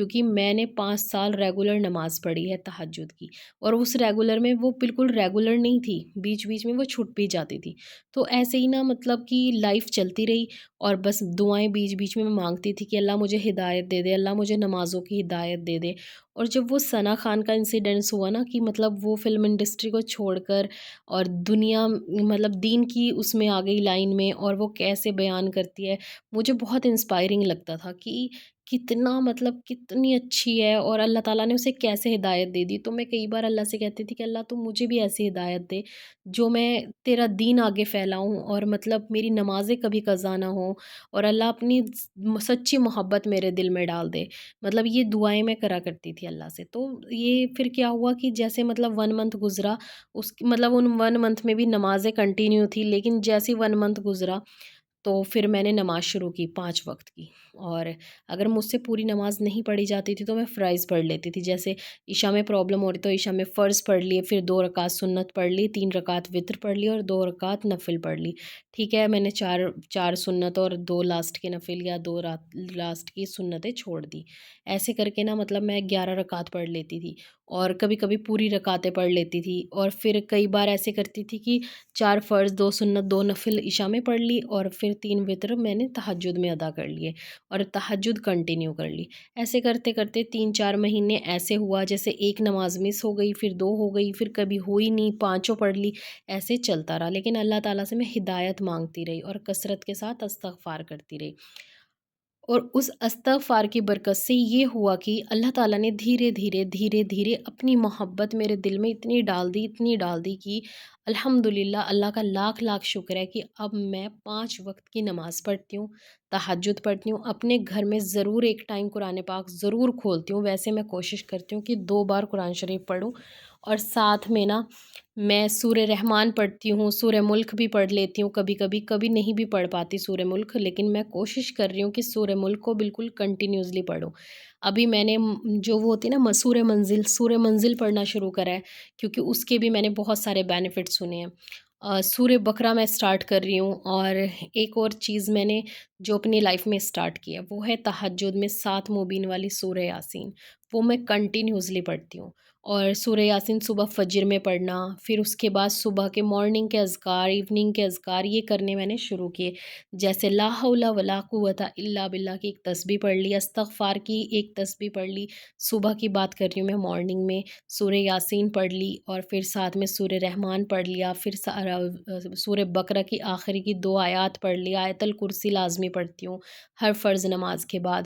کیونکہ میں نے 5 سال ریگولر نماز پڑھی ہے تہجد کی، اور اس ریگولر میں وہ بالکل ریگولر نہیں تھی، بیچ بیچ میں وہ چھٹ بھی جاتی تھی۔ تو ایسے ہی نا مطلب کہ لائف چلتی رہی، اور بس دعائیں بیچ بیچ میں مانگتی تھی کہ اللہ مجھے ہدایت دے دے، اللہ مجھے نمازوں کی ہدایت دے دے۔ اور جب وہ ثنا خان کا انسیڈنس ہوا نا کہ مطلب وہ فلم انڈسٹری کو چھوڑ کر اور دنیا مطلب دین کی اس میں آ گئی لائن میں، اور وہ کیسے بیان کرتی ہے، مجھے بہت انسپائرنگ لگتا تھا کہ کتنا مطلب کتنی اچھی ہے، اور اللہ تعالیٰ نے اسے کیسے ہدایت دے دی۔ تو میں کئی بار اللہ سے کہتی تھی کہ اللہ تو مجھے بھی ایسی ہدایت دے جو میں تیرا دین آگے پھیلاؤں، اور مطلب میری نمازیں کبھی قضا نہ ہوں، اور اللہ اپنی سچی محبت میرے دل میں ڈال دے۔ مطلب یہ دعائیں میں کرا کرتی تھی اللہ سے۔ تو یہ پھر کیا ہوا کہ جیسے مطلب 1 منتھ گزرا، مطلب ان 1 منتھ میں بھی نمازیں کنٹینیو تھی، لیکن جیسے 1 منتھ گزرا تو پھر میں نے نماز شروع کی 5 وقت کی، اور اگر مجھ سے پوری نماز نہیں پڑھی جاتی تھی تو میں فرائض پڑھ لیتی تھی۔ جیسے عشاء میں پرابلم ہو رہی تو عشاء میں فرض پڑھ لیے، پھر 2 رکعت سنت پڑھ لی، 3 رکعت وطر پڑھ لی، اور 2 رکعت نفل پڑھ لی۔ ٹھیک ہے، میں نے چار چار سنت اور 2 لاسٹ کے نفل، یا 2 لاسٹ کی سنتیں چھوڑ دی۔ ایسے کر کے نا مطلب میں 11 رکعت پڑھ لیتی تھی، اور کبھی کبھی پوری رکعتیں پڑھ لیتی تھی، اور پھر کئی بار ایسے کرتی تھی کہ 4 فرض، 2 سنت، 2 نفل عشاء میں پڑھ لی، اور پھر 3 وطر میں نے تہجد میں ادا کر لیے، اور تہجد کنٹینیو کر لی۔ ایسے کرتے کرتے 3 4 مہینے ایسے ہوا جیسے ایک نماز مس ہو گئی، پھر 2 ہو گئی، پھر کبھی ہوئی نہیں، 5 پڑھ لی، ایسے چلتا رہا۔ لیکن اللہ تعالیٰ سے میں ہدایت مانگتی رہی، اور کثرت کے ساتھ استغفار کرتی رہی، اور اس استغفار کی برکت سے یہ ہوا کہ اللہ تعالیٰ نے دھیرے دھیرے دھیرے دھیرے اپنی محبت میرے دل میں اتنی ڈال دی کہ الحمدللہ اللہ کا لاکھ لاکھ شکر ہے کہ اب میں 5 وقت کی نماز پڑھتی ہوں، تہجد پڑھتی ہوں، اپنے گھر میں ضرور ایک ٹائم قرآن پاک ضرور کھولتی ہوں۔ ویسے میں کوشش کرتی ہوں کہ 2 بار قرآن شریف پڑھوں، اور ساتھ میں نا میں سورہ رحمان پڑھتی ہوں، سورہ ملک بھی پڑھ لیتی ہوں، کبھی کبھی کبھی نہیں بھی پڑھ پاتی سورہ ملک، لیکن میں کوشش کر رہی ہوں کہ سورہ ملک کو بالکل کنٹینیوسلی پڑھوں۔ ابھی میں نے جو وہ ہوتی ہے نا سورہ منزل پڑھنا شروع کرا ہے، کیونکہ اس کے بھی میں نے بہت سارے بینیفٹ سنے ہیں۔ سورہ بقرہ میں سٹارٹ کر رہی ہوں، اور ایک اور چیز میں نے جو اپنی لائف میں سٹارٹ کیا وہ ہے تہجد میں 7 مبین والی سورہ یاسین، وہ میں کنٹینیوسلی پڑھتی ہوں۔ اور سورہ یاسین صبح فجر میں پڑھنا، پھر اس کے بعد صبح کے مارننگ کے اذکار، ایوننگ کے اذکار، یہ کرنے میں نے شروع کیے، جیسے لا حول ولا قوت الا باللہ کی ایک تسبیح پڑھ لی، استغفار کی ایک تسبیح پڑھ لی، صبح کی بات کر رہی ہوں میں، مارننگ میں سورہ یاسین پڑھ لی، اور پھر ساتھ میں سورہ رحمان پڑھ لیا، پھر سورہ بقرہ کی آخری کی 2 آیات پڑھ لی، آیت الکرسی لازمی پڑھتی ہوں ہر فرض نماز کے بعد،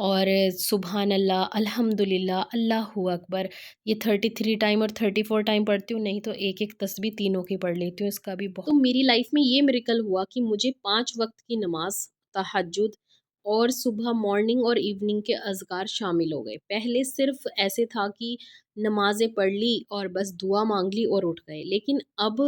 اور سبحان اللہ، الحمد للہ، اللہ اکبر، یہ 33 ٹائم اور 34 ٹائم پڑھتی ہوں، نہیں تو ایک ایک تسبیح تینوں کی پڑھ لیتی ہوں، اس کا بھی بہت۔ تو میری لائف میں یہ میریکل ہوا کہ مجھے 5 وقت کی نماز، تہجد، اور صبح مارننگ اور ایوننگ کے اذکار شامل ہو گئے۔ پہلے صرف ایسے تھا کہ نمازیں پڑھ لی اور بس دعا مانگ لی اور اٹھ گئے، لیکن اب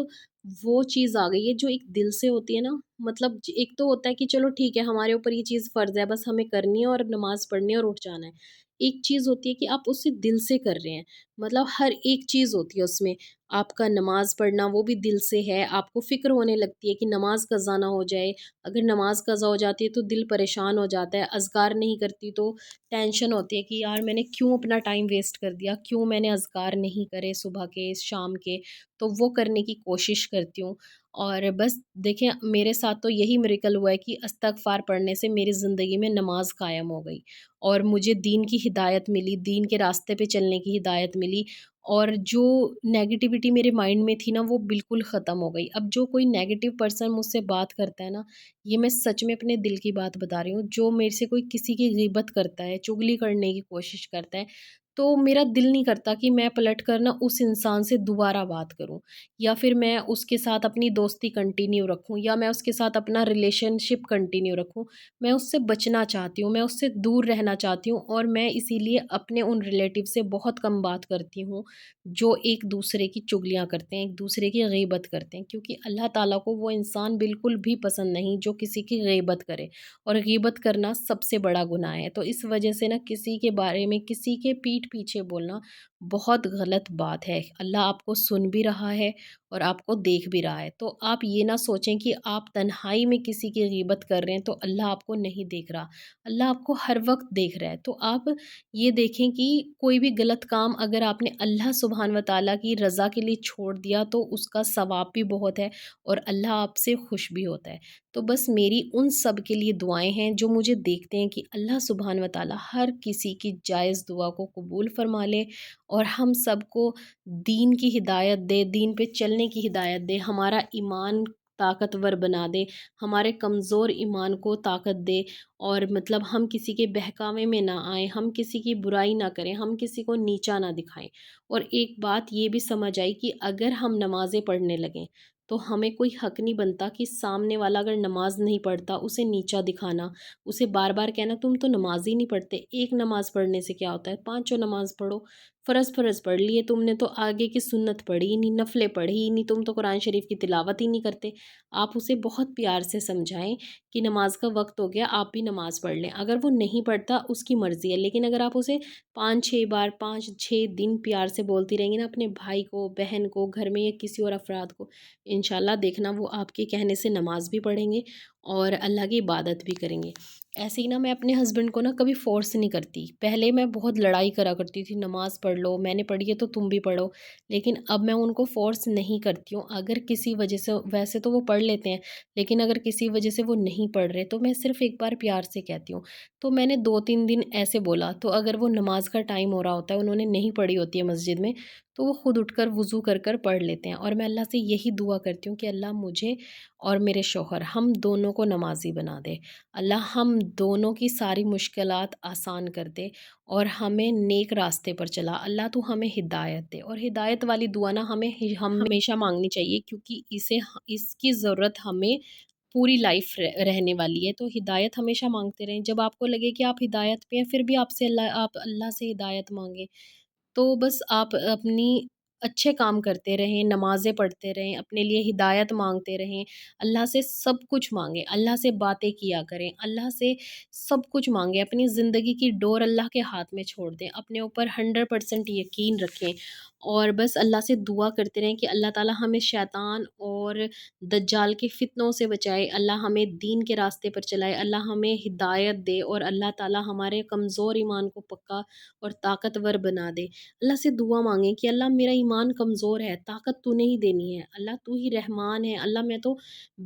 وہ چیز آ گئی ہے جو ایک دل سے ہوتی ہے نا، مطلب ایک تو ہوتا ہے کہ چلو ٹھیک ہے ہمارے اوپر یہ چیز فرض ہے، بس ہمیں کرنی ہے اور نماز پڑھنی ہے اور اٹھ جانا ہے۔ ایک چیز ہوتی ہے کہ آپ اسے دل سے کر رہے ہیں، مطلب ہر ایک چیز ہوتی ہے اس میں، آپ کا نماز پڑھنا وہ بھی دل سے ہے، آپ کو فکر ہونے لگتی ہے کہ نماز قضا نہ ہو جائے، اگر نماز قضا ہو جاتی ہے تو دل پریشان ہو جاتا ہے، اذکار نہیں کرتی تو ٹینشن ہوتی ہے کہ یار میں نے کیوں اپنا ٹائم ویسٹ کر دیا، کیوں میں نے اذکار نہیں کرے صبح کے شام کے، تو وہ کرنے کی کوشش کرتی ہوں۔ اور بس دیکھیں میرے ساتھ تو یہی میریکل ہوا ہے کہ استغفار پڑھنے سے میری زندگی میں نماز قائم ہو گئی، اور مجھے دین کی ہدایت ملی، دین کے راستے پہ چلنے کی ہدایت ملی، اور جو نیگیٹیوٹی میرے مائنڈ میں تھی نا وہ بالکل ختم ہو گئی۔ اب جو کوئی نیگیٹیو پرسن مجھ سے بات کرتا ہے نا، یہ میں سچ میں اپنے دل کی بات بتا رہی ہوں، جو میرے سے کوئی کسی کی غیبت کرتا ہے، چغلی کرنے کی کوشش کرتا ہے، تو میرا دل نہیں کرتا کہ میں پلٹ کر نا اس انسان سے دوبارہ بات کروں، یا پھر میں اس کے ساتھ اپنی دوستی کنٹینیو رکھوں، یا میں اس کے ساتھ اپنا ریلیشن شپ کنٹینیو رکھوں۔ میں اس سے بچنا چاہتی ہوں، میں اس سے دور رہنا چاہتی ہوں، اور میں اسی لیے اپنے ان ریلیٹیو سے بہت کم بات کرتی ہوں جو ایک دوسرے کی چغلیاں کرتے ہیں، ایک دوسرے کی غیبت کرتے ہیں، کیونکہ اللہ تعالیٰ کو وہ انسان بالکل بھی پسند نہیں جو کسی کی غیبت کرے، اور غیبت کرنا سب سے بڑا گناہ ہے۔ تو اس وجہ سے نا کسی کے بارے میں کسی کے پیٹھ پیچھے بولنا بہت غلط بات ہے۔ اللہ آپ کو سن بھی رہا ہے، اور آپ کو دیکھ بھی رہا ہے۔ تو آپ یہ نہ سوچیں کہ آپ تنہائی میں کسی کی غیبت کر رہے ہیں تو اللہ آپ کو نہیں دیکھ رہا، اللہ آپ کو ہر وقت دیکھ رہا ہے۔ تو آپ یہ دیکھیں کہ کوئی بھی غلط کام اگر آپ نے اللہ سبحانہ و تعالیٰ کی رضا کے لیے چھوڑ دیا تو اس کا ثواب بھی بہت ہے اور اللہ آپ سے خوش بھی ہوتا ہے۔ تو بس میری ان سب کے لیے دعائیں ہیں جو مجھے دیکھتے ہیں کہ اللہ سبحانہ و تعالیٰ ہر کسی کی جائز دعا کو قبول فرما لے اور ہم سب کو دین کی ہدایت دے، دین پہ چلنے کی ہدایت دے، ہمارا ایمان طاقتور بنا دے، ہمارے کمزور ایمان کو طاقت دے، اور مطلب ہم کسی کے بہکاوے میں نہ آئیں، ہم کسی کی برائی نہ کریں، ہم کسی کو نیچا نہ دکھائیں۔ اور ایک بات یہ بھی سمجھ آئی کہ اگر ہم نمازیں پڑھنے لگیں تو ہمیں کوئی حق نہیں بنتا کہ سامنے والا اگر نماز نہیں پڑھتا اسے نیچا دکھانا، اسے بار بار کہنا تم تو نماز ہی نہیں پڑھتے۔ ایک نماز پڑھنے سے کیا ہوتا ہے؟ پانچوں نماز پڑھو، فرض فرض پڑھ لیے تم نے تو آگے کی سنت پڑھی ہی نہیں، نفلیں پڑھی ہی نہیں، تم تو قرآن شریف کی تلاوت ہی نہیں کرتے۔ آپ اسے بہت پیار سے سمجھائیں کہ نماز کا وقت ہو گیا، آپ بھی نماز پڑھ لیں۔ اگر وہ نہیں پڑھتا اس کی مرضی ہے، لیکن اگر آپ اسے 5-6 بار 5-6 دن پیار سے بولتی رہیں گی نا اپنے بھائی کو، بہن کو، گھر میں یا کسی اور افراد کو، انشاءاللہ دیکھنا وہ آپ کے کہنے سے نماز بھی پڑھیں گے اور اللہ کی عبادت بھی کریں گے۔ ایسے ہی نا میں اپنے ہسبینڈ کو نا کبھی فورس نہیں کرتی۔ پہلے میں بہت لڑائی کرا کرتی تھی، نماز پڑھ لو، میں نے پڑھی ہے تو تم بھی پڑھو، لیکن اب میں ان کو فورس نہیں کرتی ہوں۔ اگر کسی وجہ سے، ویسے تو وہ پڑھ لیتے ہیں، لیکن اگر کسی وجہ سے وہ نہیں پڑھ رہے تو میں صرف ایک بار پیار سے کہتی ہوں۔ تو میں نے 2-3 دن ایسے بولا، تو اگر وہ نماز کا ٹائم ہو رہا ہوتا ہے، انہوں نے نہیں پڑھی ہوتی ہے مسجد میں، تو وہ خود اٹھ کر وضو کر کر پڑھ لیتے ہیں۔ اور میں اللہ سے یہی دعا کرتی ہوں کہ اللہ مجھے اور میرے شوہر ہم دونوں کو نمازی بنا دے، اللہ ہم دونوں کی ساری مشکلات آسان کر دے اور ہمیں نیک راستے پر چلا۔ اللہ تو ہمیں ہدایت دے، اور ہدایت والی دعا نا ہمیں ہمیشہ مانگنی چاہیے، کیونکہ اس کی ضرورت ہمیں پوری لائف رہنے والی ہے۔ تو ہدایت ہمیشہ مانگتے رہیں، جب آپ کو لگے کہ آپ ہدایت پہ ہیں پھر بھی آپ اللہ سے ہدایت مانگیں۔ تو بس آپ اپنی اچھے کام کرتے رہیں، نمازیں پڑھتے رہیں، اپنے لیے ہدایت مانگتے رہیں، اللہ سے سب کچھ مانگیں، اللہ سے باتیں کیا کریں، اللہ سے سب کچھ مانگیں، اپنی زندگی کی ڈور اللہ کے ہاتھ میں چھوڑ دیں، اپنے اوپر 100% یقین رکھیں، اور بس اللہ سے دعا کرتے رہیں کہ اللہ تعالی ہمیں شیطان اور دجال کے فتنوں سے بچائے، اللہ ہمیں دین کے راستے پر چلائے، اللہ ہمیں ہدایت دے، اور اللہ تعالی ہمارے کمزور ایمان کو پکا اور طاقتور بنا دے۔ اللہ سے دعا مانگیں کہ اللہ میرا ایمان کمزور ہے، طاقت تو نہیں دینی ہے، اللہ تو ہی رحمان ہے، اللہ میں تو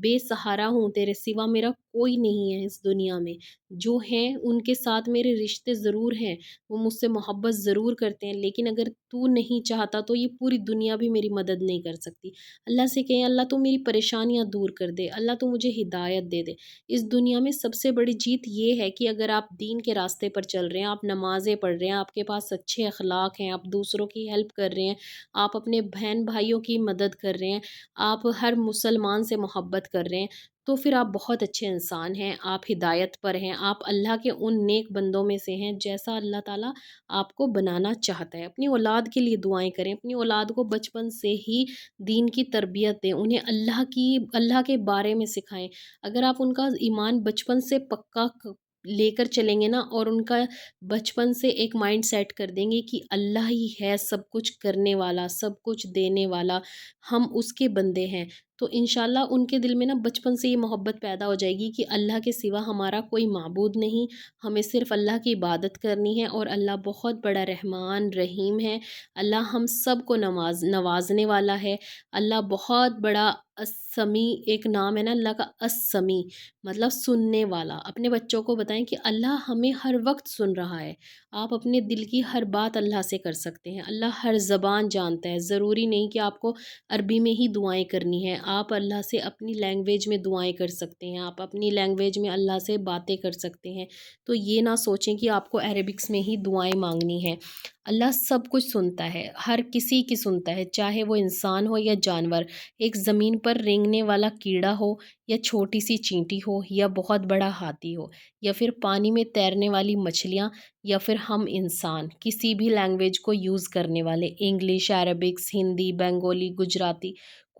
بے سہارا ہوں، تیرے سوا میرا کوئی نہیں ہے اس دنیا میں، جو ہیں ان کے ساتھ میرے رشتے ضرور ہیں، وہ مجھ سے محبت ضرور کرتے ہیں، لیکن اگر تو نہیں چاہتا تو یہ پوری دنیا بھی میری مدد نہیں کر سکتی۔ اللہ سے کہیں اللہ تو میری پریشانیاں دور کر دے، اللہ تو مجھے ہدایت دے دے۔ اس دنیا میں سب سے بڑی جیت یہ ہے کہ اگر آپ دین کے راستے پر چل رہے ہیں، آپ نمازیں پڑھ رہے ہیں، آپ کے پاس اچھے اخلاق ہیں، آپ دوسروں کی ہیلپ کر رہے ہیں، آپ اپنے بہن بھائیوں کی مدد کر رہے ہیں، آپ ہر مسلمان سے محبت کر رہے ہیں، تو پھر آپ بہت اچھے انسان ہیں، آپ ہدایت پر ہیں، آپ اللہ کے ان نیک بندوں میں سے ہیں جیسا اللہ تعالیٰ آپ کو بنانا چاہتا ہے۔ اپنی اولاد کے لیے دعائیں کریں، اپنی اولاد کو بچپن سے ہی دین کی تربیت دیں، انہیں اللہ کے بارے میں سکھائیں۔ اگر آپ ان کا ایمان بچپن سے پکا لے کر چلیں گے نا، اور ان کا بچپن سے ایک مائنڈ سیٹ کر دیں گے کہ اللہ ہی ہے سب کچھ کرنے والا، سب کچھ دینے والا، ہم اس کے بندے ہیں، تو انشاءاللہ ان کے دل میں نا بچپن سے یہ محبت پیدا ہو جائے گی کہ اللہ کے سوا ہمارا کوئی معبود نہیں، ہمیں صرف اللہ کی عبادت کرنی ہے، اور اللہ بہت بڑا رحمان رحیم ہے، اللہ ہم سب کو نوازنے والا ہے، اللہ بہت بڑا السمیع، ایک نام ہے نا اللہ کا السمیع، مطلب سننے والا۔ اپنے بچوں کو بتائیں کہ اللہ ہمیں ہر وقت سن رہا ہے، آپ اپنے دل کی ہر بات اللہ سے کر سکتے ہیں، اللہ ہر زبان جانتا ہے، ضروری نہیں کہ آپ کو عربی میں ہی دعائیں کرنی ہیں، آپ اللہ سے اپنی لینگویج میں دعائیں کر سکتے ہیں، آپ اپنی لینگویج میں اللہ سے باتیں کر سکتے ہیں۔ تو یہ نہ سوچیں کہ آپ کو عربکس میں ہی دعائیں مانگنی ہیں، اللہ سب کچھ سنتا ہے، ہر کسی کی سنتا ہے، چاہے وہ انسان ہو یا جانور، ایک زمین پر رینگنے والا کیڑا ہو یا چھوٹی سی چینٹی ہو یا بہت بڑا ہاتھی ہو، یا پھر پانی میں تیرنے والی مچھلیاں، یا پھر ہم انسان، کسی بھی لینگویج کو یوز کرنے والے، انگلش، عربکس، ہندی، بنگالی، گجراتی،